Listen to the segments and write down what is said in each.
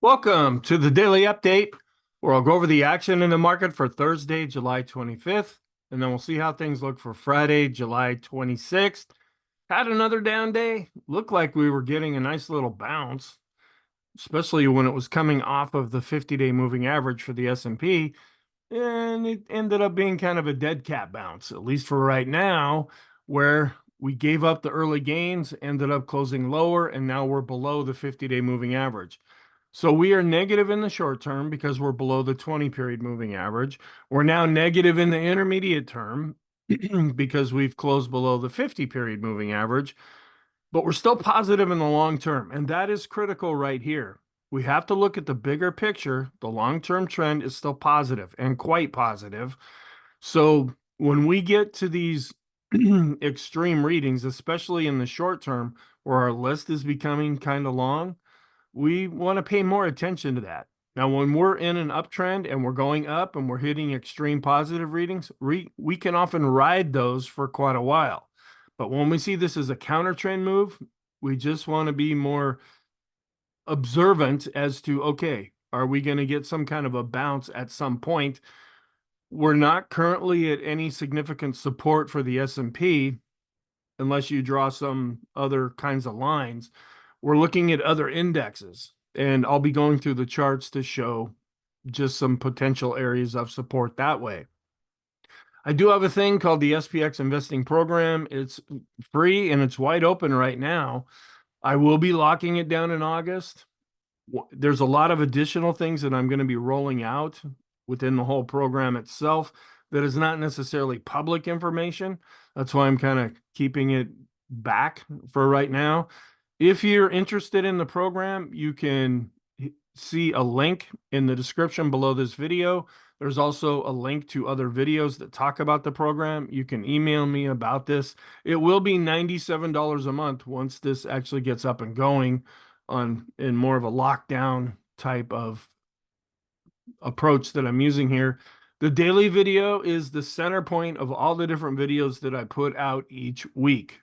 Welcome to the daily update where I'll go over the action in the market for Thursday, July 25th, and then we'll see how things look for Friday, July 26th. Had another down day. Looked like we were getting a nice little bounce, especially when it was coming off of the 50-day moving average for the S&P, and it ended up being kind of a dead cat bounce, at least for right now, where we gave up the early gains, ended up closing lower, and now we're below the 50-day moving average. So we are negative in the short term because we're below the 20-period moving average. We're now negative in the intermediate term because we've closed below the 50-period moving average, but we're still positive in the long term, and that is critical right here. We have to look at the bigger picture. The long-term trend is still positive and quite positive. So when we get to these extreme readings, especially in the short term, where our list is becoming kind of long, we want to pay more attention to that. Now, when we're in an uptrend and we're going up and we're hitting extreme positive readings, we can often ride those for quite a while. But when we see this as a counter trend move, we just want to be more observant as to, okay, are we going to get some kind of a bounce at some point? We're not currently at any significant support for the S&P unless you draw some other kinds of lines. We're looking at other indexes, and I'll be going through the charts to show just some potential areas of support that way. I do have a thing called the SPXInvesting Program. It's free and it's wide open right now. I will be locking it down in August. There's a lot of additional things that I'm going to be rolling out within the whole program itself that is not necessarily public information. That's why I'm kind of keeping it back for right now. If you're interested in the program, you can see a link in the description below this video. There's also a link to other videos that talk about the program. You can email me about this. It will be $97 a month once this actually gets up and going in more of a lockdown type of approach that I'm using here. The daily video is the center point of all the different videos that I put out each week.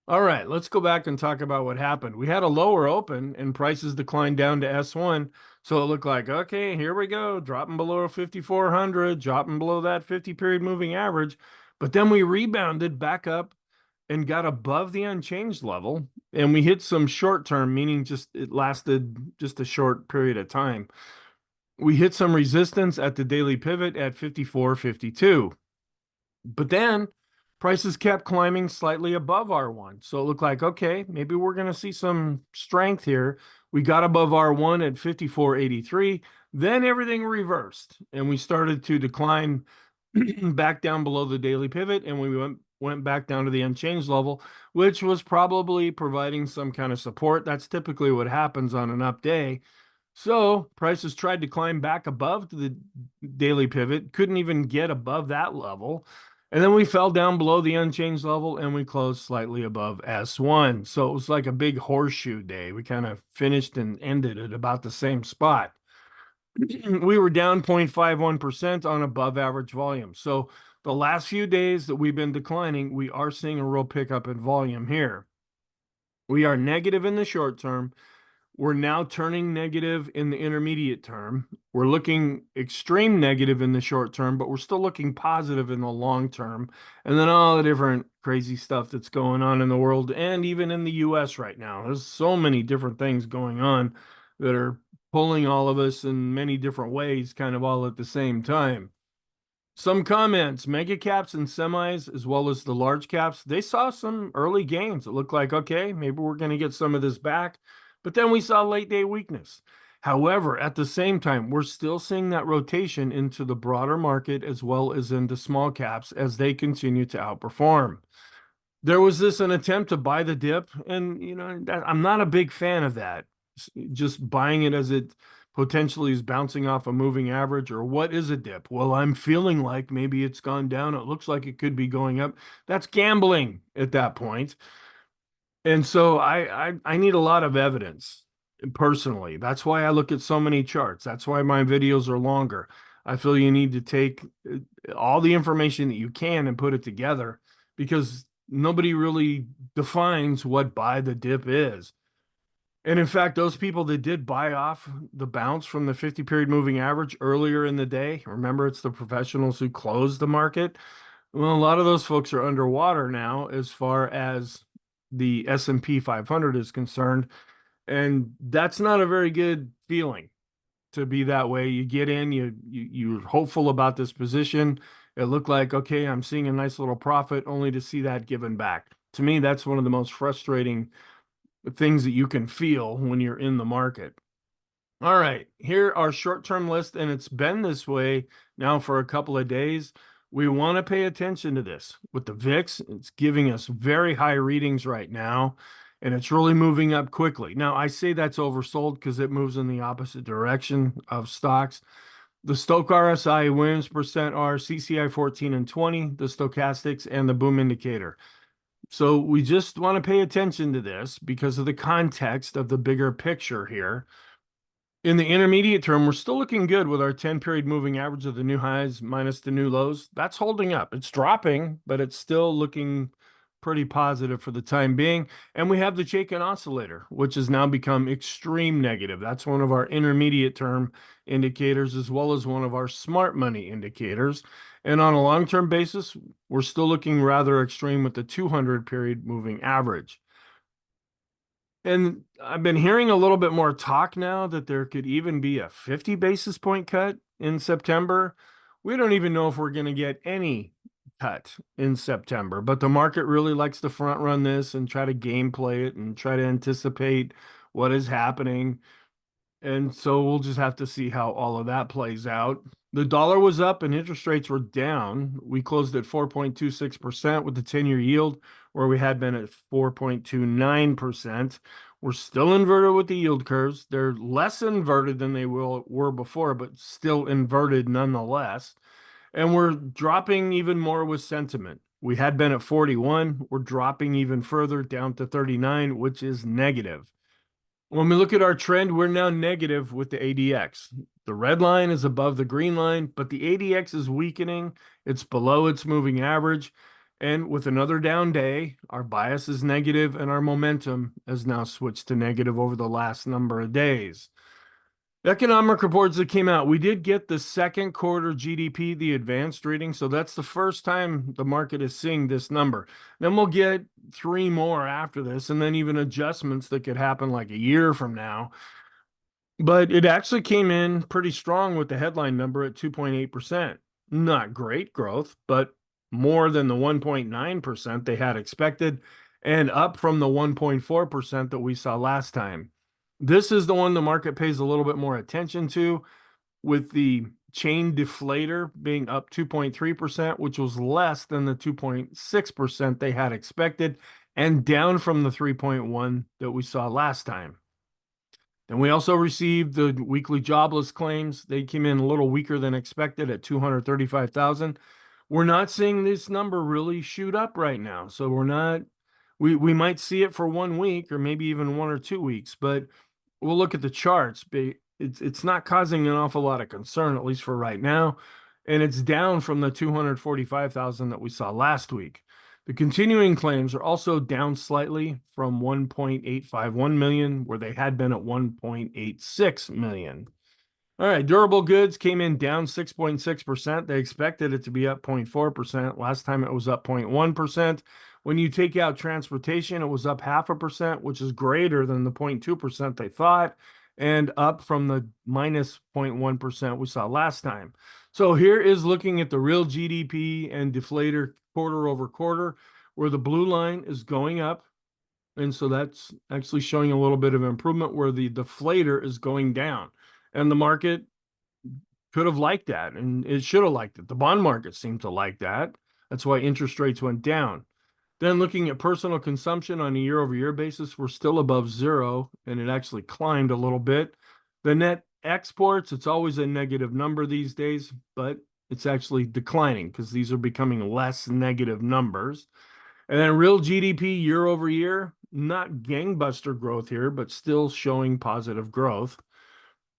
All right, let's go back and talk about what happened. We had a lower open and prices declined down to S1. So it looked like, okay, here we go, dropping below 5,400, dropping below that 50-period moving average. But then we rebounded back up and got above the unchanged level. And we hit some short term, meaning just it lasted just a short period of time. We hit some resistance at the daily pivot at 54.52. But then prices kept climbing slightly above R1. So it looked like, okay, maybe we're going to see some strength here. We got above R1 at 54.83. Then everything reversed and we started to decline back down below the daily pivot, and we went back down to the unchanged level, which was probably providing some kind of support. That's typically what happens on an up day. So prices tried to climb back above the daily pivot, couldn't even get above that level. And then we fell down below the unchanged level and we closed slightly above S1. So it was like a big horseshoe day. We kind of finished and ended at about the same spot. We were down 0.51% on above average volume. So the last few days that we've been declining, we are seeing a real pickup in volume here. We are negative in the short term. We're now turning negative in the intermediate term. We're looking extreme negative in the short term, but we're still looking positive in the long term. And then all the different crazy stuff that's going on in the world and even in the US right now. There's so many different things going on that are pulling all of us in many different ways, kind of all at the same time. Some comments: mega caps and semis, as well as the large caps, they saw some early gains. It looked like, okay, maybe we're going to get some of this back. But then we saw late day weakness. However, at the same time, we're still seeing that rotation into the broader market as well as into small caps as they continue to outperform. There was an attempt to buy the dip, and I'm not a big fan of that. Just buying it as it potentially is bouncing off a moving average. Or what is a dip? Well, I'm feeling like maybe it's gone down. It looks like it could be going up. That's gambling at that point. And so I need a lot of evidence personally. That's why I look at so many charts. That's why my videos are longer. I feel you need to take all the information that you can and put it together, because nobody really defines what buy the dip is. And in fact, those people that did buy off the bounce from the 50 period moving average earlier in the day, remember it's the professionals who closed the market. Well, a lot of those folks are underwater now as far as the S&P 500 is concerned. And that's not a very good feeling to be that way. You get in, you're hopeful about this position. It looked like, okay, I'm seeing a nice little profit, only to see that given back. To me, that's one of the most frustrating things that you can feel when you're in the market. All right, here our short-term list, and it's been this way now for a couple of days. We want to pay attention to this. With the VIX, it's giving us very high readings right now, and it's really moving up quickly. Now, I say that's oversold because it moves in the opposite direction of stocks. The Stochh RSI, Williams percent R, CCI 14 and 20, the stochastics, and the boom indicator. So we just want to pay attention to this because of the context of the bigger picture here. In the intermediate term, we're still looking good with our 10-period moving average of the new highs minus the new lows. That's holding up. It's dropping, but it's still looking pretty positive for the time being. And we have the Chaikin oscillator, which has now become extreme negative. That's one of our intermediate term indicators, as well as one of our smart money indicators. And on a long-term basis, we're still looking rather extreme with the 200-period moving average. And I've been hearing a little bit more talk now that there could even be a 50 basis point cut in September. We don't even know if we're going to get any cut in September, but the market really likes to front run this and try to game play it and try to anticipate what is happening. And so we'll just have to see how all of that plays out. The dollar was up and interest rates were down. We closed at 4.26% with the 10-year yield, where we had been at 4.29%. We're still inverted with the yield curves. They're less inverted than they were before, but still inverted nonetheless. And we're dropping even more with sentiment. We had been at 41. We're dropping even further down to 39, which is negative. When we look at our trend, we're now negative with the ADX. The red line is above the green line, but the ADX is weakening. It's below its moving average. And with another down day, our bias is negative and our momentum has now switched to negative over the last number of days. Economic reports that came out, we did get the second quarter GDP, the advanced reading. So that's the first time the market is seeing this number. Then we'll get three more after this, and then even adjustments that could happen like a year from now. But it actually came in pretty strong with the headline number at 2.8%. Not great growth, but more than the 1.9% they had expected, and up from the 1.4% that we saw last time. This is the one the market pays a little bit more attention to, with the chain deflator being up 2.3%, which was less than the 2.6% they had expected, and down from the 3.1 that we saw last time. Then we also received the weekly jobless claims. They came in a little weaker than expected at 235,000. We're not seeing this number really shoot up right now. So we might see it for 1 week or maybe even 1 or 2 weeks, but we'll look at the charts. It's not causing an awful lot of concern, at least for right now. And it's down from the 245,000 that we saw last week. The continuing claims are also down slightly from 1.851 million, where they had been at 1.86 million. All right, durable goods came in down 6.6%. They expected it to be up 0.4%. Last time it was up 0.1%. When you take out transportation, it was up 0.5%, which is greater than the 0.2% they thought, and up from the minus 0.1% we saw last time. So here is looking at the real GDP and deflator quarter over quarter, where the blue line is going up. And so that's actually showing a little bit of improvement, where the deflator is going down. And the market could have liked that, and it should have liked it. The bond market seemed to like that. That's why interest rates went down. Then looking at personal consumption on a year-over-year basis, we're still above zero, and it actually climbed a little bit. The net exports, it's always a negative number these days, but it's actually declining because these are becoming less negative numbers. And then real GDP year over year, not gangbuster growth here, but still showing positive growth.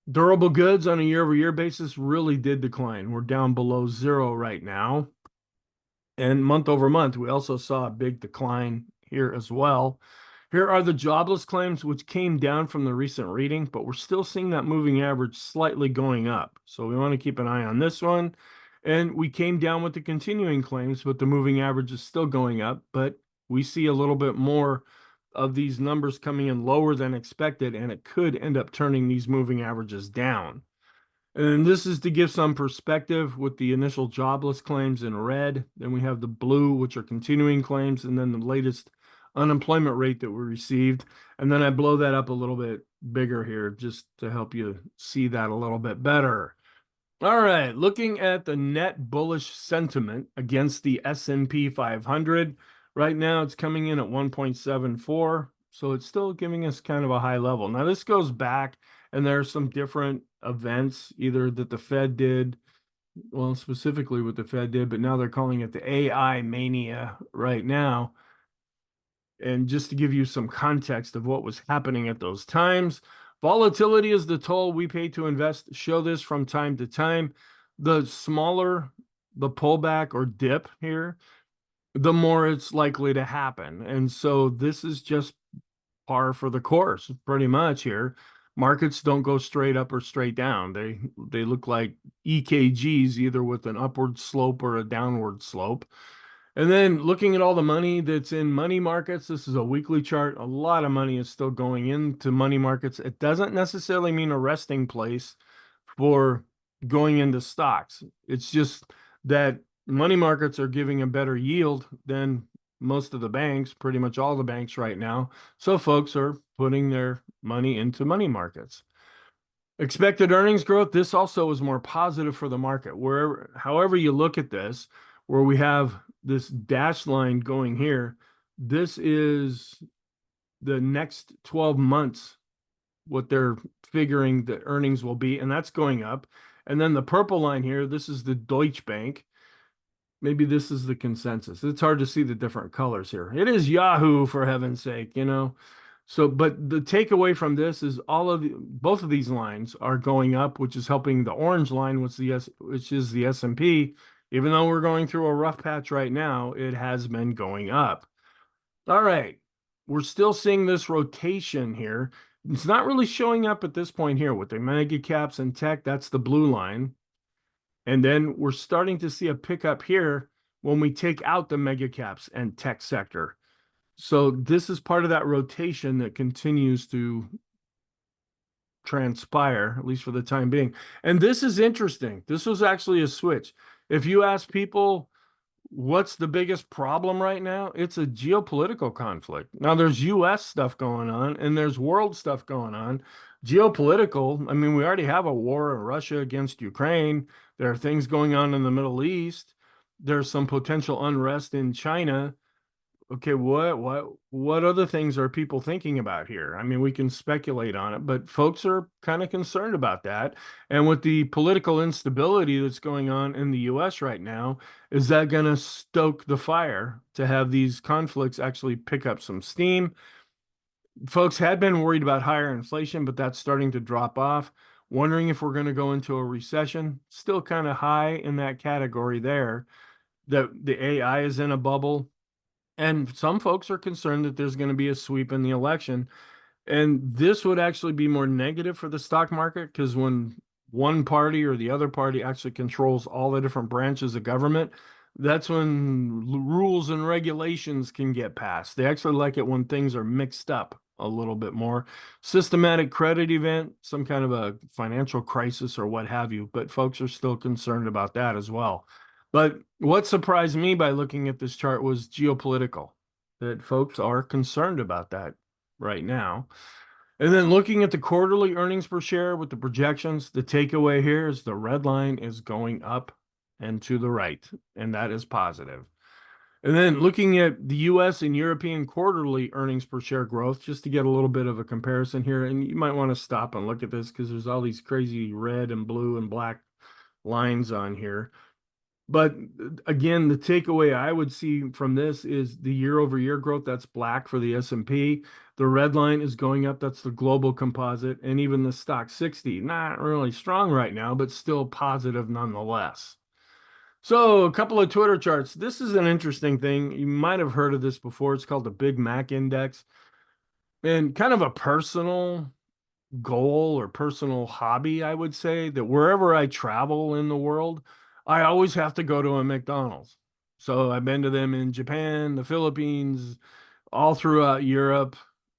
Durable goods on a year-over-year basis really did decline. We're down below zero right now. And month over month, we also saw a big decline here as well. Here are the jobless claims, which came down from the recent reading, but we're still seeing that moving average slightly going up. So we want to keep an eye on this one. And we came down with the continuing claims, but the moving average is still going up. But we see a little bit more of these numbers coming in lower than expected, and it could end up turning these moving averages down. And this is to give some perspective with the initial jobless claims in red. Then we have the blue, which are continuing claims, and then the latest unemployment rate that we received. And then I blow that up a little bit bigger here just to help you see that a little bit better. All right, looking at the net bullish sentiment against the S&P 500. Right now it's coming in at 1.74, so it's still giving us kind of a high level. Now this goes back, and there are some different events, either that the Fed did, well, specifically what the Fed did, but now they're calling it the AI mania right now. And just to give you some context of what was happening at those times, volatility is the toll we pay to invest. Show this from time to time. The smaller the pullback or dip here, the more it's likely to happen. And so this is just par for the course, pretty much here. Markets don't go straight up or straight down. They look like EKGs, either with an upward slope or a downward slope. And then looking at all the money that's in money markets, this is a weekly chart. A lot of money is still going into money markets. It doesn't necessarily mean a resting place for going into stocks. It's just that money markets are giving a better yield than most of the banks, pretty much all the banks right now. So folks are putting their money into money markets. Expected earnings growth, this also is more positive for the market. However you look at this, where we have this dashed line going here, this is the next 12 months, what they're figuring the earnings will be, and that's going up. And then the purple line here, this is the Deutsche Bank. Maybe this is the consensus. It's hard to see the different colors here. It is Yahoo, for heaven's sake, you know. So, but the takeaway from this is both of these lines are going up, which is helping the orange line, which is the S&P. Even though we're going through a rough patch right now, it has been going up. All right, we're still seeing this rotation here. It's not really showing up at this point here with the mega caps and tech. That's the blue line. And then we're starting to see a pickup here when we take out the mega caps and tech sector. So this is part of that rotation that continues to transpire, at least for the time being. And this is interesting. This was actually a switch. If you ask people, what's the biggest problem right now? It's a geopolitical conflict. Now, there's U.S. stuff going on, and there's world stuff going on. Geopolitical, I mean, we already have a war in Russia against Ukraine. There are things going on in the Middle East. There's some potential unrest in China. Okay, what other things are people thinking about here? I mean, we can speculate on it, but folks are kind of concerned about that. And with the political instability that's going on in the US right now, is that going to stoke the fire to have these conflicts actually pick up some steam? Folks had been worried about higher inflation, but that's starting to drop off. Wondering if we're going to go into a recession. Still kind of high in that category there. The AI is in a bubble. And some folks are concerned that there's going to be a sweep in the election. And this would actually be more negative for the stock market, because when one party or the other party actually controls all the different branches of government, that's when rules and regulations can get passed. They actually like it when things are mixed up a little bit more. Systematic credit event, some kind of a financial crisis or what have you, but folks are still concerned about that as well. But what surprised me by looking at this chart was geopolitical, that folks are concerned about that right now. And then looking at the quarterly earnings per share with the projections, the takeaway here is the red line is going up and to the right, and that is positive. And then looking at the US and European quarterly earnings per share growth, just to get a little bit of a comparison here, and you might want to stop and look at this because there's all these crazy red and blue and black lines on here. But again, the takeaway I would see from this is the year-over-year growth. That's black for the S&P. The red line is going up. That's the global composite. And even the stock 60, not really strong right now, but still positive nonetheless. So a couple of Twitter charts. This is an interesting thing. You might have heard of this before. It's called the Big Mac Index. And kind of a personal goal or personal hobby, I would say, that wherever I travel in the world, I always have to go to a McDonald's. So I've been to them in Japan, the Philippines, all throughout Europe.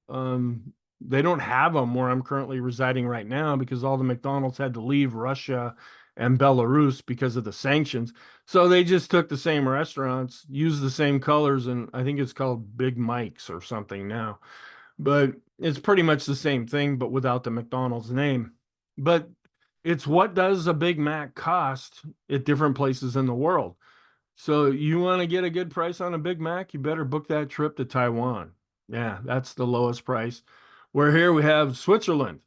They don't have them where I'm currently residing right now because all the McDonald's had to leave Russia and Belarus because of the sanctions. So they just took the same restaurants, used the same colors, and I think it's called Big Mike's or something now. But it's pretty much the same thing, but without the McDonald's name. But it's what does a Big Mac cost at different places in the world? So you want to get a good price on a Big Mac, you better book that trip to Taiwan. Yeah, that's the lowest price. Where here we have Switzerland.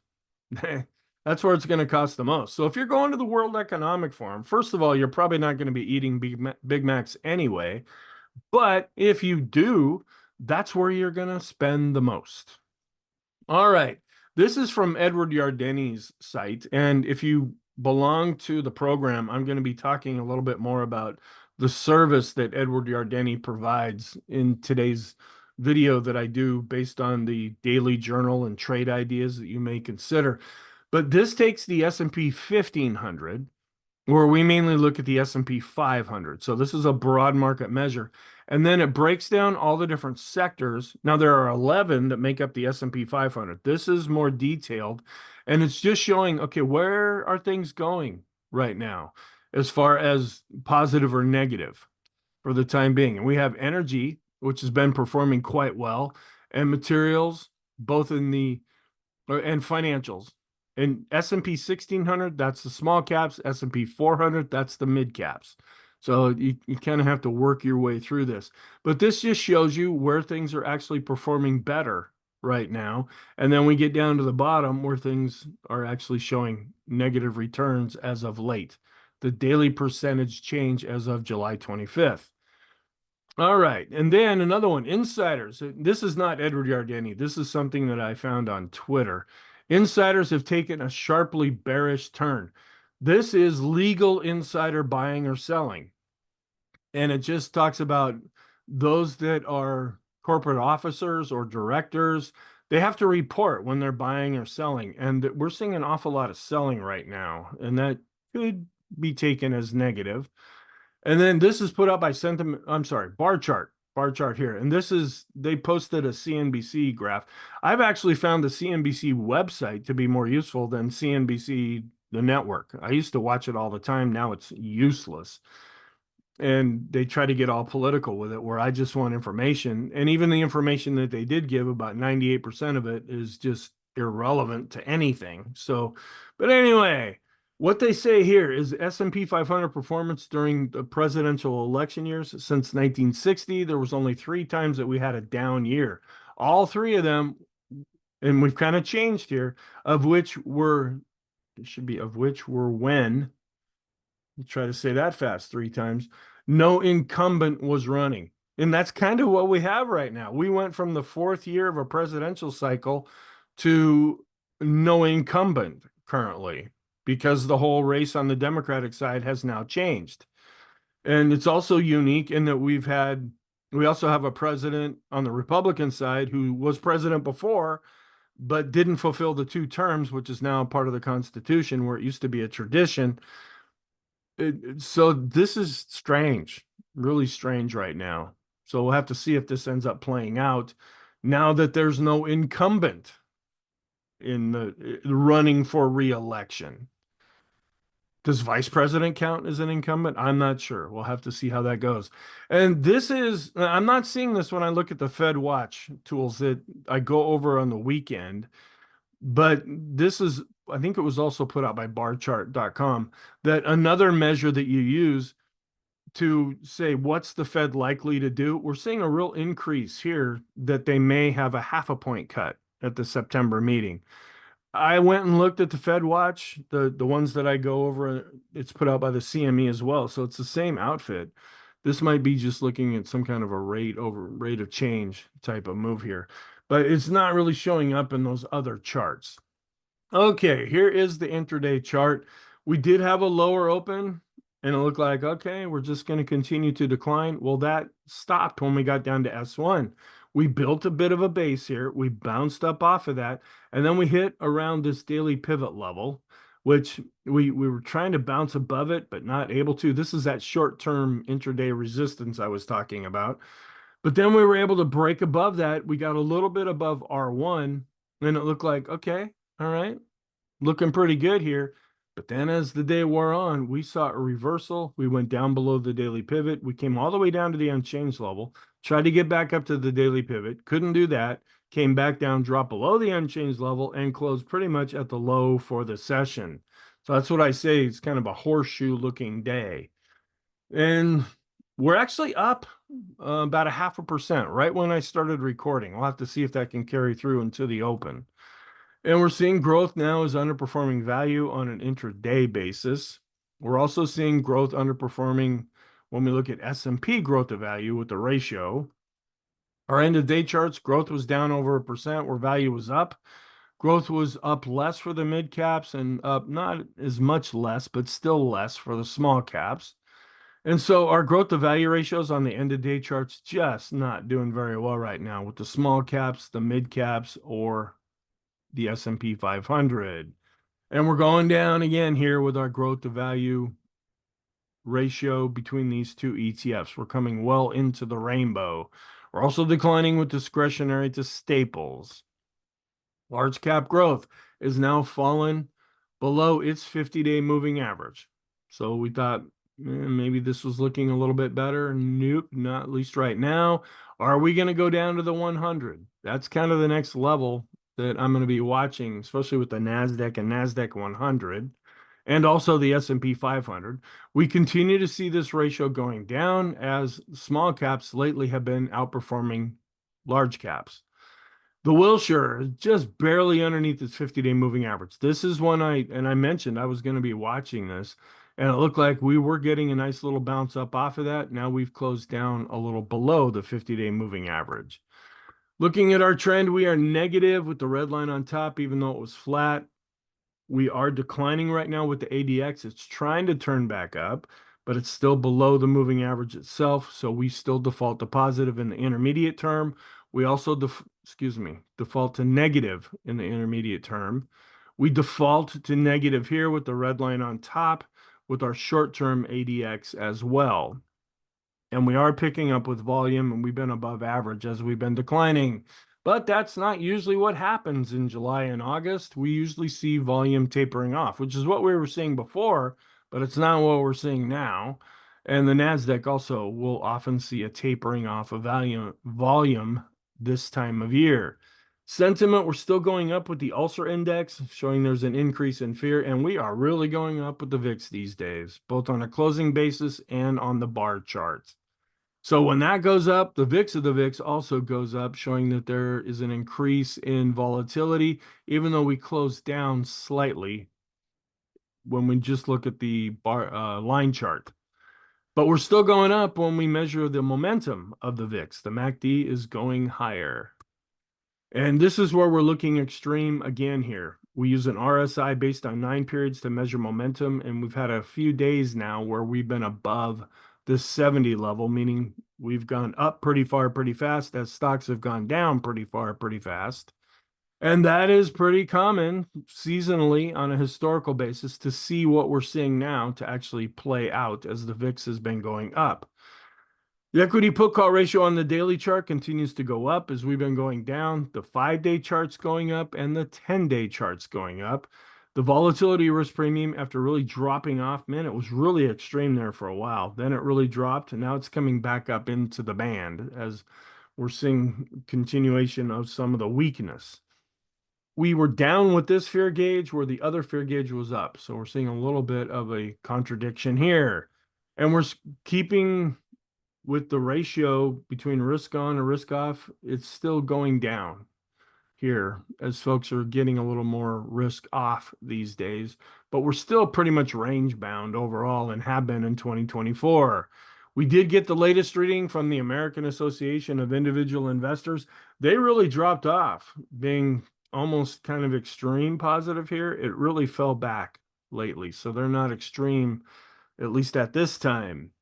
That's where it's going to cost the most. So if you're going to the World Economic Forum, first of all, you're probably not going to be eating Big Macs anyway. But if you do, that's where you're going to spend the most. All right. This is from Edward Yardeni's site. And if you belong to the program, I'm going to be talking a little bit more about the service that Edward Yardeni provides in today's video that I do based on the daily journal and trade ideas that you may consider. But this takes the S&P 1500, where we mainly look at the S&P 500. So this is a broad market measure. And then it breaks down all the different sectors. Now there are 11 that make up the S&P 500. This is more detailed, and it's just showing, okay, where are things going right now as far as positive or negative for the time being. And we have energy, which has been performing quite well, and materials, both in the and financials. And S&P 1600, that's the small caps. S&P 400, that's the mid caps. So you kind of have to work your way through this. But this just shows you where things are actually performing better right now. And then we get down to the bottom where things are actually showing negative returns as of late. The daily percentage change as of July 25th. All right. And then another one, insiders. This is not Edward Yardeni. This is something that I found on Twitter. Insiders have taken a sharply bearish turn. This is legal insider buying or selling. And it just talks about those that are corporate officers or directors. They have to report when they're buying or selling. And we're seeing an awful lot of selling right now. And that could be taken as negative. And then this is put out by Sentiment, I'm sorry, bar chart here. And this is, they posted a CNBC graph. I've actually found the CNBC website to be more useful than CNBC, the network. I used to watch it all the time. Now it's useless. And they try to get all political with it, where I just want information. And even the information that they did give, about 98% of it is just irrelevant to anything. So, but anyway, what they say here is S&P 500 performance during the presidential election years since 1960. There was only 3 times that we had a down year. All 3 of them, and we've kind of changed here, of which were, it should be of which were when, you try to say that fast 3 times, no incumbent was running. And that's kind of what we have right now. We went from the 4th year of a presidential cycle to no incumbent currently, because the whole race on the Democratic side has now changed. And it's also unique in that we also have a president on the Republican side who was president before, but didn't fulfill the 2 terms, which is now part of the Constitution, where it used to be a tradition. So this is strange, really strange right now. So we'll have to see if this ends up playing out now that there's no incumbent in the running for re-election. Does vice president count as an incumbent? I'm not sure. We'll have to see how that goes. And this is, I'm not seeing this when I look at the Fed Watch tools that I go over on the weekend, but this is, I think it was also put out by barchart.com, that another measure that you use to say what's the Fed likely to do. We're seeing a real increase here that they may have a 0.5 point cut at the September meeting. I went and looked at the Fed Watch, the ones that I go over. It's put out by the CME as well, so it's the same outfit. This might be just looking at some kind of a rate of change type of move here, but it's not really showing up in those other charts. Okay, here is the intraday chart. We did have a lower open, and it looked like, okay, we're just going to continue to decline. Well, that stopped when we got down to S1. We built a bit of a base here. We bounced up off of that, and then we hit around this daily pivot level, which we were trying to bounce above it, but not able to. This is that short-term intraday resistance I was talking about. But then we were able to break above that. We got a little bit above R1, and it looked like, okay, all right, looking pretty good here. But then as the day wore on, we saw a reversal. We went down below the daily pivot. We came all the way down to the unchanged level, tried to get back up to the daily pivot, couldn't do that, came back down, dropped below the unchanged level, and closed pretty much at the low for the session. So that's what I say. It's kind of a horseshoe looking day. And we're actually up about 0.5% right when I started recording. We'll have to see if that can carry through into the open. And we're seeing growth now is underperforming value on an intraday basis. We're also seeing growth underperforming when we look at S&P growth to value with the ratio. Our end of day charts, growth was down over 1%, where value was up. Growth was up less for the mid caps and up not as much less, but still less for the small caps. And so our growth to value ratios on the end of day charts just not doing very well right now with the small caps, the mid caps, or the S&P 500. And we're going down again here with our growth to value ratio between these two ETFs. We're coming well into the rainbow. We're also declining with discretionary to staples. Large cap growth is now fallen below its 50-day moving average. So we thought maybe this was looking a little bit better. Nope, not at least right now. Are we going to go down to the 100? That's kind of the next level that I'm going to be watching, especially with the NASDAQ and NASDAQ 100 and also the S&P 500. We continue to see this ratio going down as small caps lately have been outperforming large caps. The Wilshire is just barely underneath its 50-day moving average. This is one I mentioned I was going to be watching this, and it looked like we were getting a nice little bounce up off of that. Now we've closed down a little below the 50-day moving average. Looking at our trend, we are negative with the red line on top, even though it was flat. We are declining right now with the ADX. It's trying to turn back up, but it's still below the moving average itself. So we still default to positive in the intermediate term. We also default to negative in the intermediate term. We default to negative here with the red line on top with our short-term ADX as well. And we are picking up with volume, and we've been above average as we've been declining. But that's not usually what happens in July and August. We usually see volume tapering off, which is what we were seeing before, but it's not what we're seeing now. And the NASDAQ also will often see a tapering off of volume this time of year. Sentiment, we're still going up with the Ulcer Index, showing there's an increase in fear, and we are really going up with the VIX these days, both on a closing basis and on the bar charts. So when that goes up, the VIX of the VIX also goes up, showing that there is an increase in volatility, even though we closed down slightly when we just look at the line chart. But we're still going up when we measure the momentum of the VIX. The MACD is going higher. And this is where we're looking extreme again here. We use an RSI based on 9 periods to measure momentum, and we've had a few days now where we've been above the 70 level, meaning we've gone up pretty far, pretty fast, as stocks have gone down pretty far, pretty fast. And that is pretty common seasonally on a historical basis to see what we're seeing now to actually play out as the VIX has been going up. The equity put call ratio on the daily chart continues to go up as we've been going down. The 5-day chart's going up and the 10-day chart's going up. The volatility risk premium, after really dropping off, man, it was really extreme there for a while. Then it really dropped, and now it's coming back up into the band as we're seeing continuation of some of the weakness. We were down with this fear gauge where the other fear gauge was up. So we're seeing a little bit of a contradiction here. And we're keeping with the ratio between risk on and risk off, it's still going down here as folks are getting a little more risk off these days, but we're still pretty much range bound overall and have been in 2024. We did get the latest reading from the American Association of Individual Investors. They really dropped off, being almost kind of extreme positive here. It really fell back lately, so they're not extreme, at least at this time.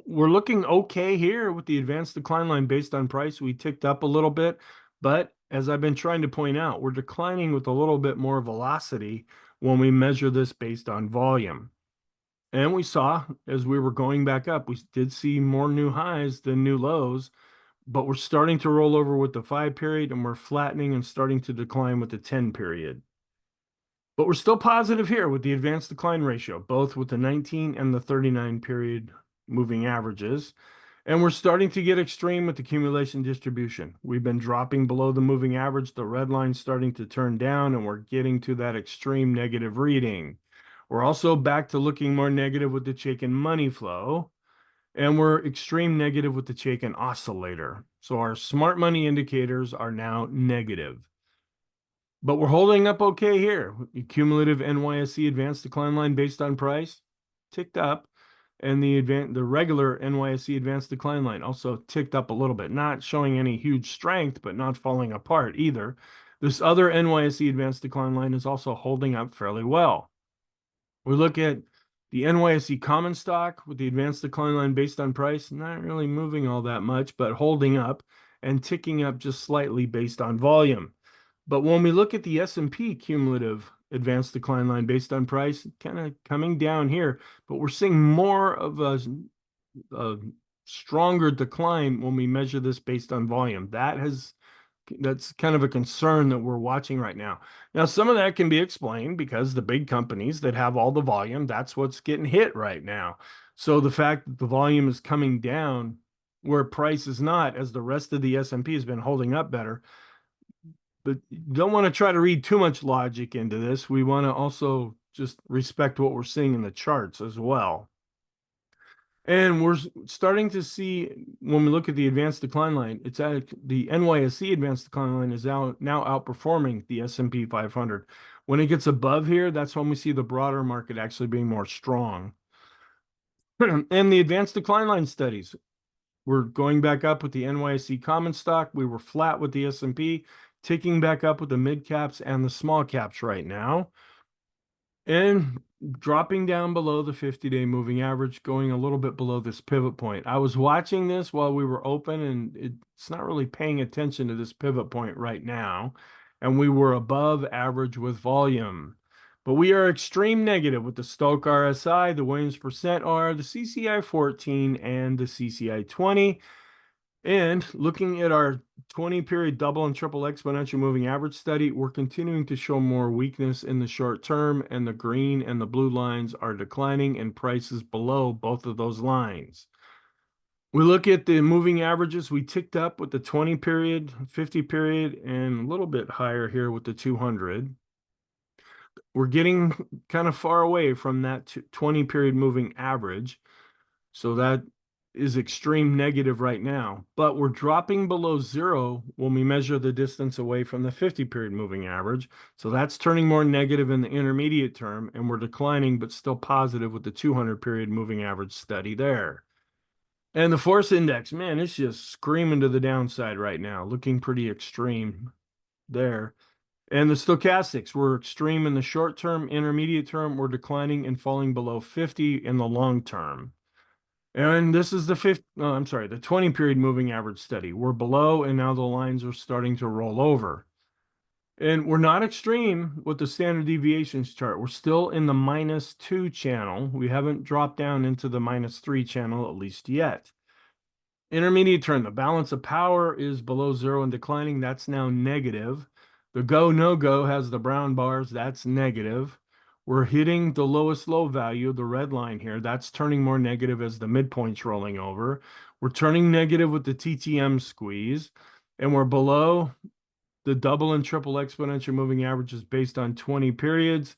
we're looking okay here with the advanced decline line based on price. We ticked up a little bit, but as I've been trying to point out, we're declining with a little bit more velocity when we measure this based on volume. And we saw as we were going back up, we did see more new highs than new lows, but we're starting to roll over with the 5 period and we're flattening and starting to decline with the 10 period. But we're still positive here with the advanced decline ratio, both with the 19 and the 39 period moving averages. And we're starting to get extreme with accumulation distribution. We've been dropping below the moving average. The red line's starting to turn down, and we're getting to that extreme negative reading. We're also back to looking more negative with the Chaikin money flow, and we're extreme negative with the Chaikin oscillator. So our smart money indicators are now negative. But we're holding up okay here. The cumulative NYSE advanced decline line based on price ticked up, and the regular NYSE advanced decline line also ticked up a little bit, not showing any huge strength, but not falling apart either. This other NYSE advanced decline line is also holding up fairly well. We look at the NYSE common stock with the advanced decline line based on price, not really moving all that much, but holding up and ticking up just slightly based on volume. But when we look at the S&P cumulative advanced decline line based on price, kind of coming down here, but we're seeing more of a stronger decline when we measure this based on volume. That's kind of a concern that we're watching right now. Now, some of that can be explained because the big companies that have all the volume, that's what's getting hit right now. So the fact that the volume is coming down where price is not, as the rest of the S&P has been holding up better. But you don't want to try to read too much logic into this. We want to also just respect what we're seeing in the charts as well. And we're starting to see, when we look at the advanced decline line, it's at the NYSE advanced decline line is now outperforming the S&P 500. When it gets above here, that's when we see the broader market actually being more strong. And the advanced decline line studies, we're going back up with the NYSE common stock. We were flat with the S&P, ticking back up with the mid caps and the small caps right now. And dropping down below the 50-day moving average, going a little bit below this pivot point. I was watching this while we were open, and it's not really paying attention to this pivot point right now. And we were above average with volume. But we are extreme negative with the Stochk RSI, the Williams percent R, the CCI 14, and the CCI 20. And looking at our 20-period double and triple exponential moving average study, we're continuing to show more weakness in the short term, and the green and the blue lines are declining and prices below both of those lines. We look at the moving averages. We ticked up with the 20-period, 50-period, and a little bit higher here with the 200. We're getting kind of far away from that 20-period moving average. So that is extreme negative right now, but we're dropping below zero when we measure the distance away from the 50-period moving average. So that's turning more negative in the intermediate term, and we're declining, but still positive with the 200-period moving average study there. And the force index, man, it's just screaming to the downside right now, looking pretty extreme there. And the stochastics, we're extreme in the short term, intermediate term, we're declining and falling below 50 in the long term. And this is the 20-period moving average study. We're below, and now the lines are starting to roll over. And we're not extreme with the standard deviations chart. We're still in the -2 channel. We haven't dropped down into the -3 channel, at least yet. Intermediate term, the balance of power is below zero and declining. That's now negative. The go, no go has the brown bars. That's negative. We're hitting the lowest low value, the red line here. That's turning more negative as the midpoint's rolling over. We're turning negative with the TTM squeeze, and we're below the double and triple exponential moving averages based on 20 periods.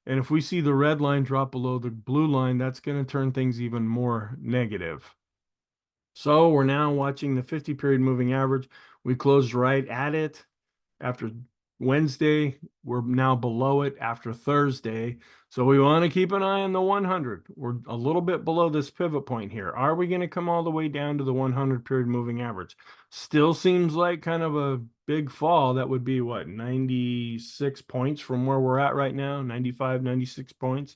And if we see the red line drop below the blue line, that's going to turn things even more negative. So we're now watching the 50-period moving average. We closed right at it after Wednesday. We're now below it after Thursday. So we want to keep an eye on the 100. We're a little bit below this pivot point here. Are we going to come all the way down to the 100-period moving average? Still seems like kind of a big fall. That would be what, 96 points from where we're at right now, 95, 96 points.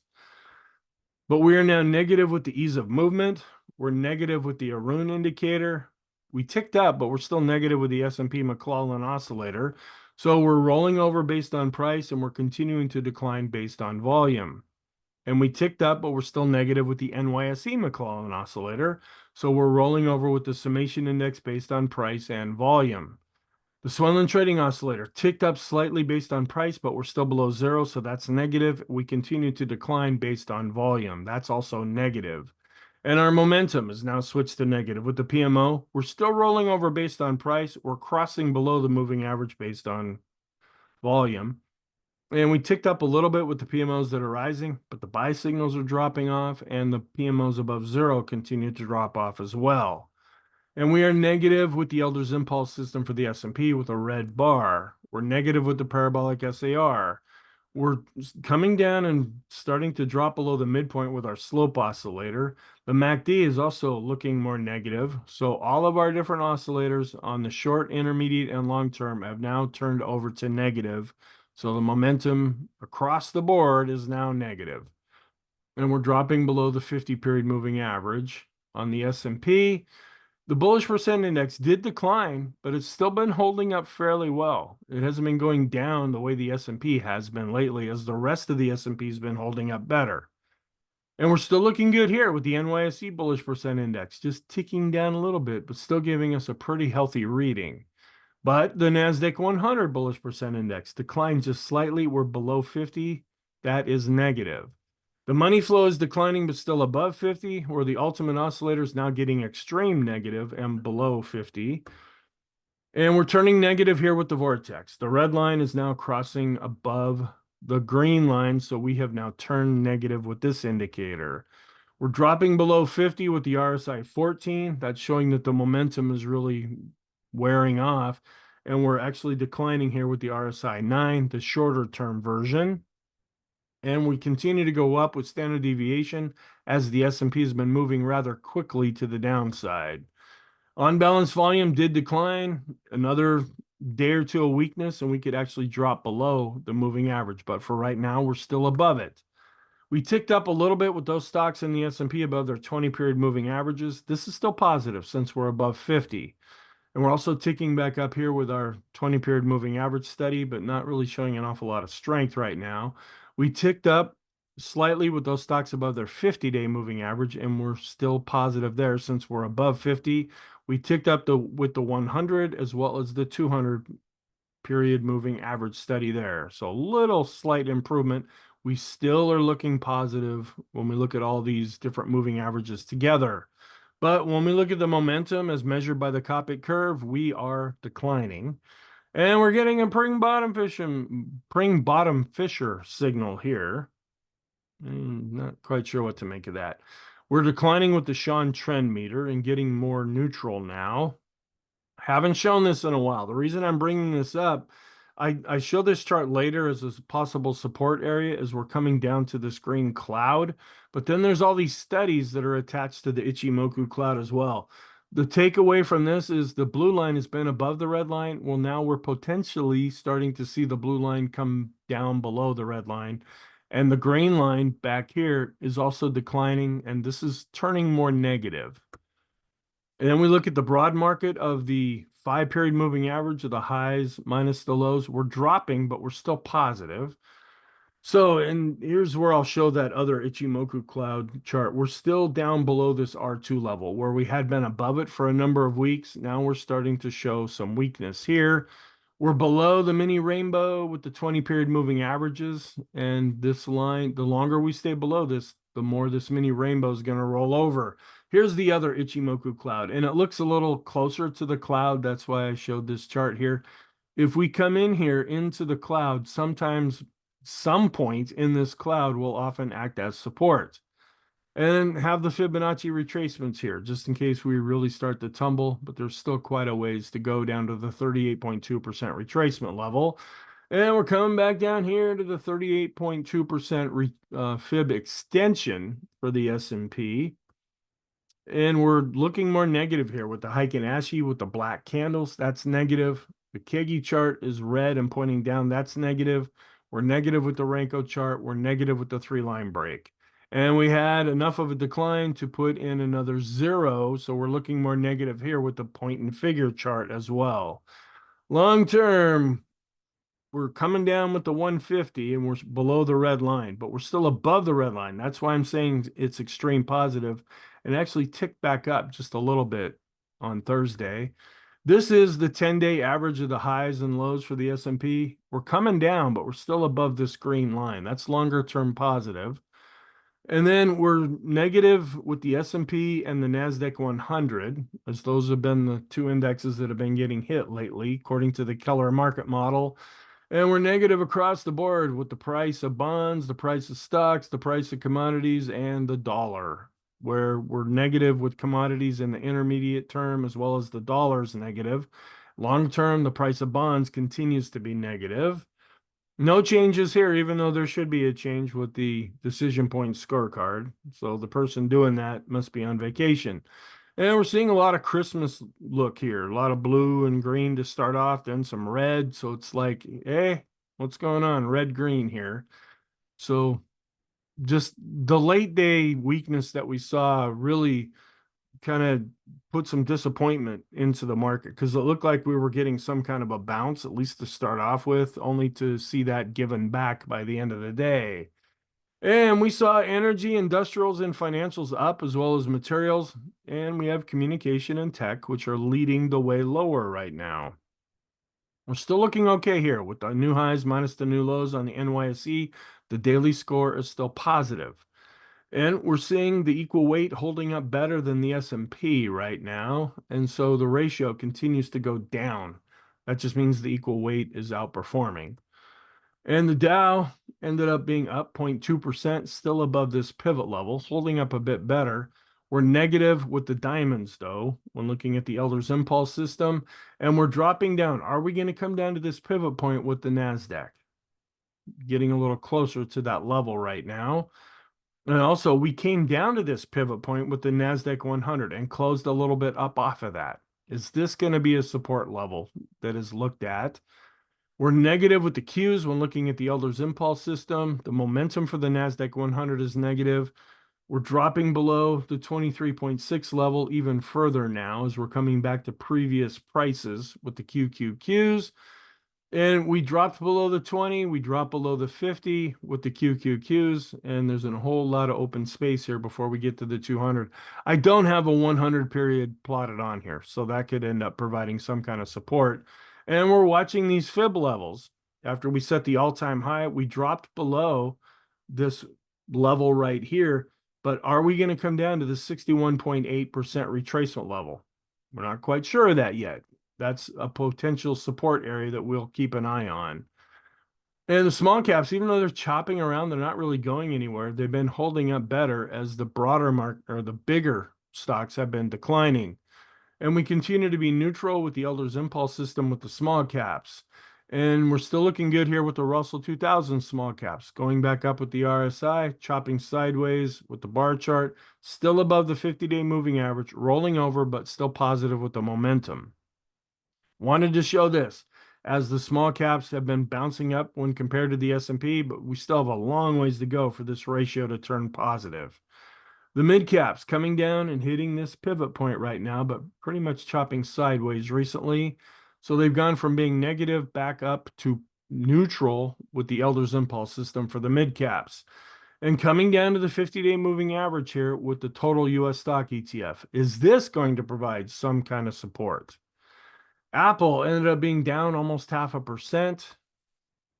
But we are now negative with the ease of movement. We're negative with the Erin indicator. We ticked up, but we're still negative with the S&P McClellan oscillator. So we're rolling over based on price, and we're continuing to decline based on volume. And we ticked up, but we're still negative with the NYSE McClellan oscillator. So we're rolling over with the summation index based on price and volume. The Swenlin trading oscillator ticked up slightly based on price, but we're still below zero, so that's negative. We continue to decline based on volume. That's also negative. And our momentum is now switched to negative. With the PMO, we're still rolling over based on price. We're crossing below the moving average based on volume. And we ticked up a little bit with the PMOs that are rising, but the buy signals are dropping off, and the PMOs above zero continue to drop off as well. And we are negative with the Elder's Impulse system for the S&P with a red bar. We're negative with the parabolic SAR. We're coming down and starting to drop below the midpoint with our slope oscillator. The MACD is also looking more negative. So all of our different oscillators on the short, intermediate, and long term have now turned over to negative. So the momentum across the board is now negative. And we're dropping below the 50-period moving average. On the S&P, the bullish percent index did decline, but it's still been holding up fairly well. It hasn't been going down the way the S&P has been lately, as the rest of the S&P has been holding up better. And we're still looking good here with the NYSE bullish percent index, just ticking down a little bit, but still giving us a pretty healthy reading. But the NASDAQ 100 bullish percent index declined just slightly. We're below 50. That is negative. The money flow is declining, but still above 50, where the ultimate oscillator is now getting extreme negative and below 50. And we're turning negative here with the vortex. The red line is now crossing above the green line, so we have now turned negative with this indicator. We're dropping below 50 with the RSI 14. That's showing that the momentum is really wearing off. And we're actually declining here with the RSI 9, the shorter term version. And we continue to go up with standard deviation as the S&P has been moving rather quickly to the downside. On-balance volume did decline, another day or two of weakness, and we could actually drop below the moving average. But for right now, we're still above it. We ticked up a little bit with those stocks in the S&P above their 20-period moving averages. This is still positive since we're above 50. And we're also ticking back up here with our 20-period moving average study, but not really showing an awful lot of strength right now. We ticked up slightly with those stocks above their 50-day moving average, and we're still positive there since we're above 50. We ticked up with the 100 as well as the 200-period moving average study there. So a little slight improvement. We still are looking positive when we look at all these different moving averages together. But when we look at the momentum as measured by the Copic curve, we are declining. And we're getting a Pring bottom fisher signal here. Not quite sure what to make of that. We're declining with the Sean trend meter and getting more neutral now. Haven't shown this in a while. The reason I'm bringing this up, I show this chart later as a possible support area as we're coming down to this green cloud. But then there's all these studies that are attached to the Ichimoku cloud as well. The takeaway from this is the blue line has been above the red line. Well, now we're potentially starting to see the blue line come down below the red line. And the green line back here is also declining, and this is turning more negative. And then we look at the broad market of the 5-period moving average of the highs minus the lows. We're dropping, but we're still positive. So, and here's where I'll show that other Ichimoku cloud chart. We're still down below this R2 level where we had been above it for a number of weeks. Now we're starting to show some weakness here. We're below the mini rainbow with the 20-period moving averages. And this line, the longer we stay below this, the more this mini rainbow is going to roll over. Here's the other Ichimoku cloud, and it looks a little closer to the cloud. That's why I showed this chart here. If we come in here into the cloud, sometimes some point in this cloud will often act as support. And have the Fibonacci retracements here, just in case we really start to tumble, but there's still quite a ways to go down to the 38.2% retracement level. And we're coming back down here to the 38.2% fib extension for the S&P. And we're looking more negative here with the Heiken Ashi with the black candles. That's negative. The Kegi chart is red and pointing down. That's negative. We're negative with the Renko chart. We're negative with the 3-line break. And we had enough of a decline to put in another 0. So we're looking more negative here with the point and figure chart as well. Long term, we're coming down with the 150 and we're below the red line, but we're still above the red line. That's why I'm saying it's extreme positive, and actually ticked back up just a little bit on Thursday. This is the 10-day average of the highs and lows for the S&P. We're coming down, but we're still above this green line. That's longer term positive. And then we're negative with the S&P and the NASDAQ 100, as those have been the two indexes that have been getting hit lately, according to the Keller market model. And we're negative across the board with the price of bonds, the price of stocks, the price of commodities, and the dollar, where we're negative with commodities in the intermediate term as well as the dollar's negative. Long term, the price of bonds continues to be negative. No changes here, even though there should be a change with the decision point scorecard. So the person doing that must be on vacation. And we're seeing a lot of Christmas look here, a lot of blue and green to start off, then some red. So it's like, hey, what's going on? Red, green here. So just the late day weakness that we saw really kind of put some disappointment into the market because it looked like we were getting some kind of a bounce, at least to start off with, only to see that given back by the end of the day. And we saw energy, industrials, and financials up as well as materials. And we have communication and tech, which are leading the way lower right now. We're still looking okay here with the new highs minus the new lows on the NYSE. The daily score is still positive. And we're seeing the equal weight holding up better than the S&P right now. And so the ratio continues to go down. That just means the equal weight is outperforming. And the Dow ended up being up 0.2%, still above this pivot level, holding up a bit better. We're negative with the diamonds, though, when looking at the Elder's Impulse system, and we're dropping down. Are we going to come down to this pivot point with the NASDAQ? Getting a little closer to that level right now. And also, we came down to this pivot point with the NASDAQ 100 and closed a little bit up off of that. Is this going to be a support level that is looked at? We're negative with the Qs when looking at the Elder's Impulse system. The momentum for the NASDAQ 100 is negative. We're dropping below the 23.6 level even further now as we're coming back to previous prices with the QQQs. And we dropped below the 20, we dropped below the 50 with the QQQs, and there's a whole lot of open space here before we get to the 200. I don't have a 100 period plotted on here, so that could end up providing some kind of support. And we're watching these fib levels. After we set the all-time high, we dropped below this level right here, but are we going to come down to the 61.8% retracement level? We're not quite sure of that yet. That's a potential support area that we'll keep an eye on. And the small caps, even though they're chopping around, they're not really going anywhere. They've been holding up better as the broader market or the bigger stocks have been declining. And we continue to be neutral with the Elder's Impulse system with the small caps. And we're still looking good here with the Russell 2000 small caps, going back up with the RSI, chopping sideways with the bar chart, still above the 50-day moving average, rolling over, but still positive with the momentum. Wanted to show this as the small caps have been bouncing up when compared to the S&P, but we still have a long ways to go for this ratio to turn positive. The mid caps coming down and hitting this pivot point right now, but pretty much chopping sideways recently. So they've gone from being negative back up to neutral with the Elder's Impulse system for the mid caps. And coming down to the 50-day moving average here with the total US stock ETF. Is this going to provide some kind of support? Apple ended up being down almost 0.5%,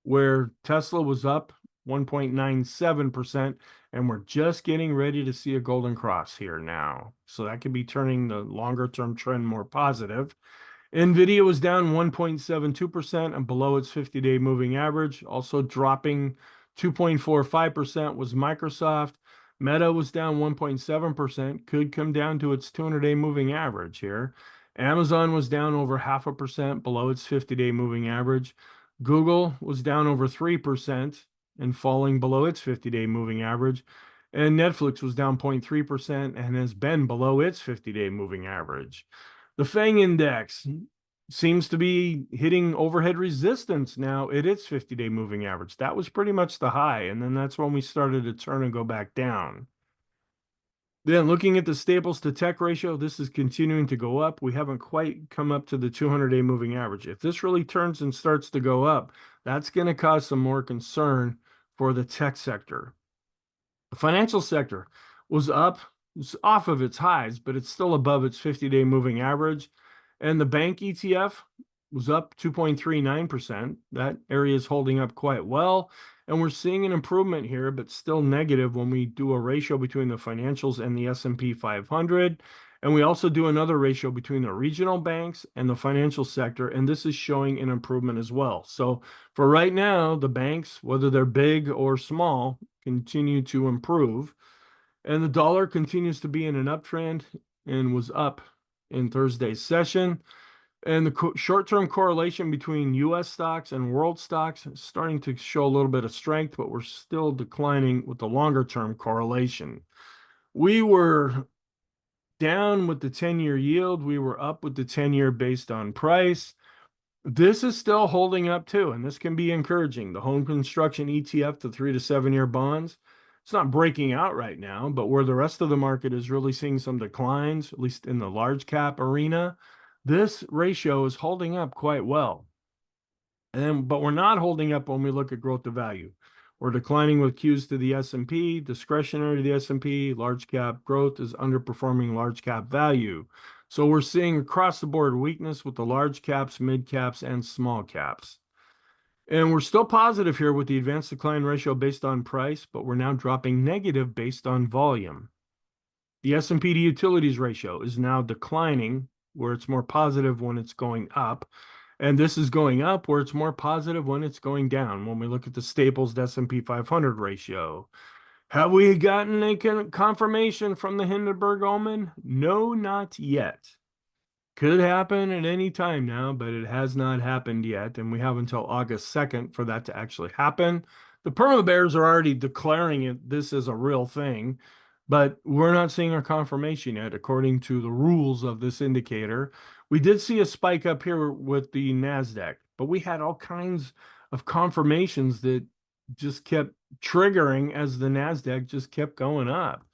where Tesla was up 1.97%, and we're just getting ready to see a golden cross here now. So that could be turning the longer term trend more positive. Nvidia was down 1.72% and below its 50-day moving average. Also dropping 2.45% was Microsoft. Meta was down 1.7%, could come down to its 200-day moving average here. Amazon was down over 0.5% below its 50-day moving average. Google was down over 3% and falling below its 50-day moving average. And Netflix was down 0.3% and has been below its 50-day moving average. The FANG index seems to be hitting overhead resistance now at its 50-day moving average. That was pretty much the high, and then that's when we started to turn and go back down. Then looking at the staples to tech ratio, this is continuing to go up. We haven't quite come up to the 200-day moving average. If this really turns and starts to go up, that's going to cause some more concern for the tech sector. The financial sector was up, it's off of its highs, but it's still above its 50-day moving average. And the bank ETF was up 2.39%. That area is holding up quite well. And we're seeing an improvement here, but still negative when we do a ratio between the financials and the S&P 500. And we also do another ratio between the regional banks and the financial sector, and this is showing an improvement as well. So for right now, the banks, whether they're big or small, continue to improve. And the dollar continues to be in an uptrend and was up in Thursday's session. And the short-term correlation between U.S. stocks and world stocks is starting to show a little bit of strength, but we're still declining with the longer-term correlation. We were down with the 10-year yield. We were up with the 10-year based on price. This is still holding up too, and this can be encouraging. The home construction ETF, the 3 to 7 year bonds, it's not breaking out right now, but where the rest of the market is really seeing some declines, at least in the large cap arena, this ratio is holding up quite well. But we're not holding up when we look at growth to value. We're declining with Qs to the S&P, discretionary to the S&P, large cap growth is underperforming large cap value. So we're seeing across the board weakness with the large caps, mid caps, and small caps. And we're still positive here with the advanced decline ratio based on price, but we're now dropping negative based on volume. The S&P to utilities ratio is now declining, where it's more positive when it's going up. And this is going up where it's more positive when it's going down. When we look at the staples to S&P 500 ratio, have we gotten a confirmation from the Hindenburg omen? No, not yet. Could happen at any time now, but it has not happened yet. And we have until August 2nd for that to actually happen. The perma bears are already declaring this as a real thing, but we're not seeing a confirmation yet, according to the rules of this indicator. We did see a spike up here with the NASDAQ, but we had all kinds of confirmations that just kept triggering as the NASDAQ just kept going up.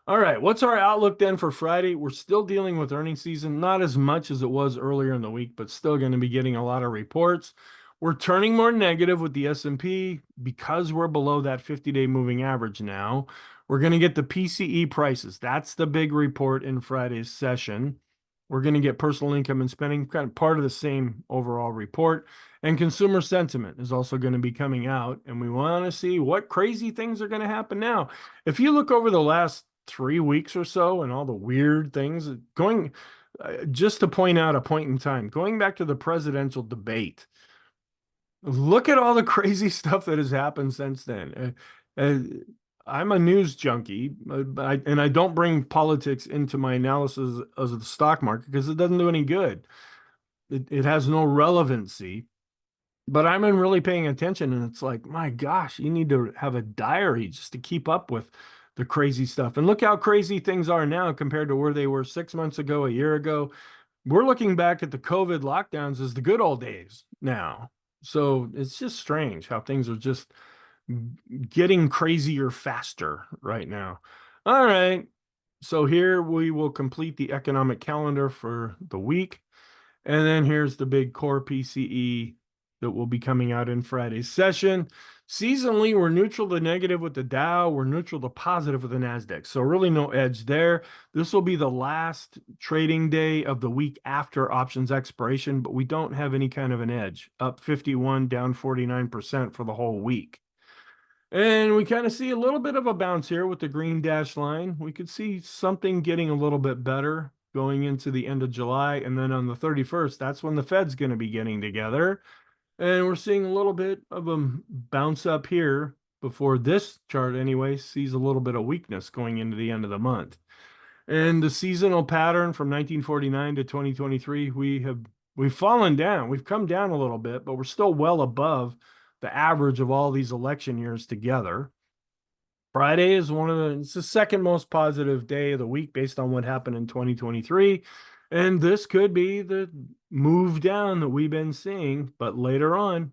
All right, what's our outlook then for Friday? We're still dealing with earnings season, not as much as it was earlier in the week, but still going to be getting a lot of reports. We're turning more negative with the S&P because we're below that 50-day moving average now. We're going to get the PCE prices. That's the big report in Friday's session. We're going to get personal income and spending, kind of part of the same overall report. And consumer sentiment is also going to be coming out. And we want to see what crazy things are going to happen now. If you look over the last 3 weeks or so and all the weird things going, just to point out a point in time, going back to the presidential debate, look at all the crazy stuff that has happened since then. I'm a news junkie, and I don't bring politics into my analysis of the stock market because it doesn't do any good. It has no relevancy. But I'm really paying attention, and it's like, my gosh, you need to have a diary just to keep up with the crazy stuff. And look how crazy things are now compared to where they were 6 months ago, a year ago. We're looking back at the COVID lockdowns as the good old days now. So it's just strange how things are just getting crazier faster right now. All right. So here we will complete the economic calendar for the week. And then here's the big core PCE that will be coming out in Friday's session. Seasonally, we're neutral to negative with the Dow. We're neutral to positive with the NASDAQ. So really no edge there. This will be the last trading day of the week after options expiration, but we don't have any kind of an edge. Up 51, down 49% for the whole week. And we kind of see a little bit of a bounce here with the green dash line. We could see something getting a little bit better going into the end of July. And then on the 31st, that's when the Fed's going to be getting together. And we're seeing a little bit of a bounce up here before this chart anyway sees a little bit of weakness going into the end of the month. And the seasonal pattern from 1949 to 2023, we've fallen down. We've come down a little bit, but we're still well above the average of all these election years together. Friday is it's the second most positive day of the week based on what happened in 2023. And this could be the move down that we've been seeing, but later on,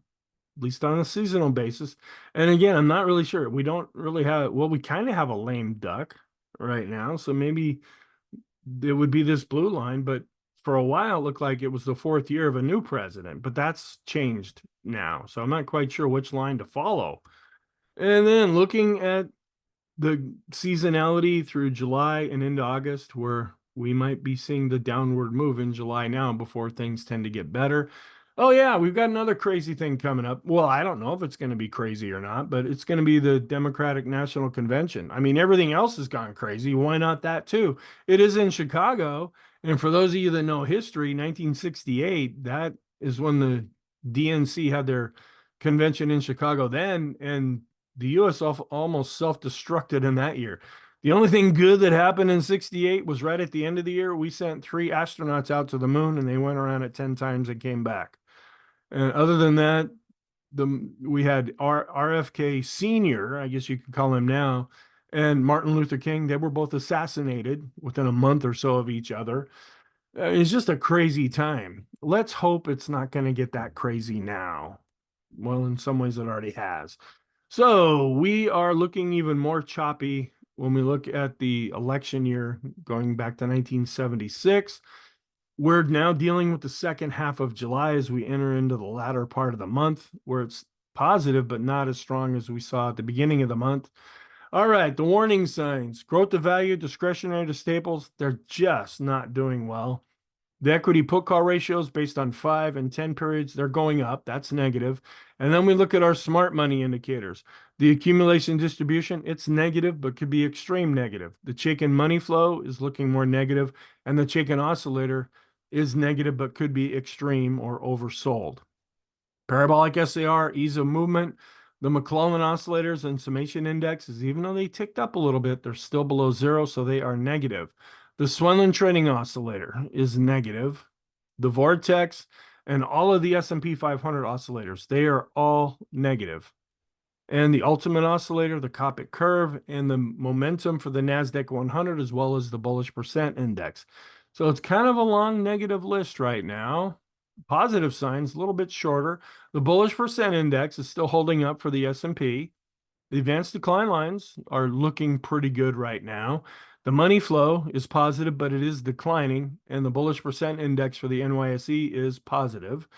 at least on a seasonal basis. And again, I'm not really sure. We don't really have, well, we kind of have a lame duck right now. So maybe it would be this blue line, but for a while it looked like it was the fourth year of a new president, but that's changed now. So I'm not quite sure which line to follow. And then looking at the seasonality through July and into August, where we might be seeing the downward move in July now before things tend to get better. Oh, yeah, we've got another crazy thing coming up. Well, I don't know if it's going to be crazy or not, but it's going to be the Democratic National Convention. I mean, everything else has gone crazy. Why not that too? It is in Chicago. And for those of you that know history, 1968, that is when the DNC had their convention in Chicago then. And the U.S. almost self-destructed in that year. The only thing good that happened in 68 was right at the end of the year. We sent 3 astronauts out to the moon and they went around it 10 times and came back. And other than that, we had RFK Sr., I guess you could call him now, and Martin Luther King. They were both assassinated within a month or so of each other. It's just a crazy time. Let's hope it's not going to get that crazy now. Well, in some ways it already has. So we are looking even more choppy when we look at the election year going back to 1976. We're now dealing with the second half of July as we enter into the latter part of the month, where it's positive, but not as strong as we saw at the beginning of the month. All right, the warning signs: growth to value, discretionary to staples, they're just not doing well. The equity put call ratios based on 5 and 10 periods, they're going up. That's negative. And then we look at our smart money indicators. The accumulation distribution, it's negative, but could be extreme negative. The Chaikin money flow is looking more negative, and the Chaikin oscillator is negative, but could be extreme or oversold. Parabolic SAR, ease of movement. The McClellan oscillators and summation indexes, even though they ticked up a little bit, they're still below 0, so they are negative. The Swenlin trending oscillator is negative. The Vortex and all of the S&P 500 oscillators, they are all negative. And the ultimate oscillator, the Copic curve, and the momentum for the NASDAQ 100, as well as the bullish percent index. So it's kind of a long negative list right now. Positive signs, a little bit shorter. The bullish percent index is still holding up for the S&P. The advanced decline lines are looking pretty good right now. The money flow is positive, but it is declining, and the bullish percent index for the NYSE is positive.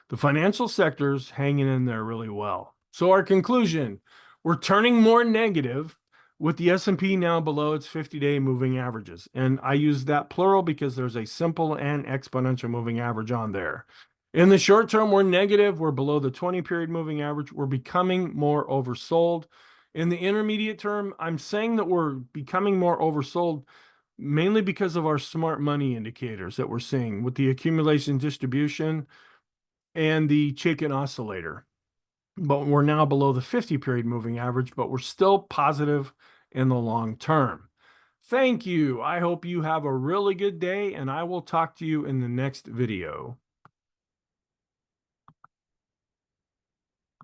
The financial sector's hanging in there really well. So our conclusion, we're turning more negative with the S&P now below its 50-day moving averages. And I use that plural because there's a simple and exponential moving average on there. In the short term, we're negative. We're below the 20-period moving average. We're becoming more oversold. In the intermediate term, I'm saying that we're becoming more oversold mainly because of our smart money indicators that we're seeing with the accumulation distribution and the Chaikin oscillator. But we're now below the 50-period moving average, but we're still positive in the long term. Thank you. I hope you have a really good day, and I will talk to you in the next video.